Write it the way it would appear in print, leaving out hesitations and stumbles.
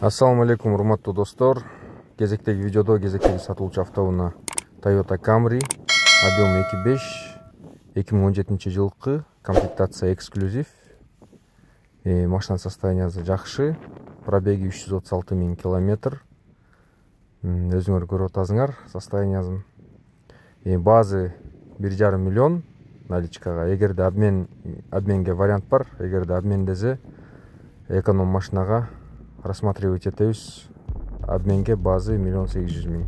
Ассаламу алейкум, урматтуу достор. Кезектеги видеодо кезектеги сатылуучу автоунаа Toyota Camry объем 2.5 2017 жылкы комплектация эксклюзив. Машина состояниясы жакшы. Пробеги 336 000 километр. Өзүңөр көрүп атасыңар состояниясын. Базы 1,5 миллион наличкага. Эгерде обменге вариант бар, эгерде обмендесе эконом машинага рассматривать этебиз. Обменге базы 1 800 000.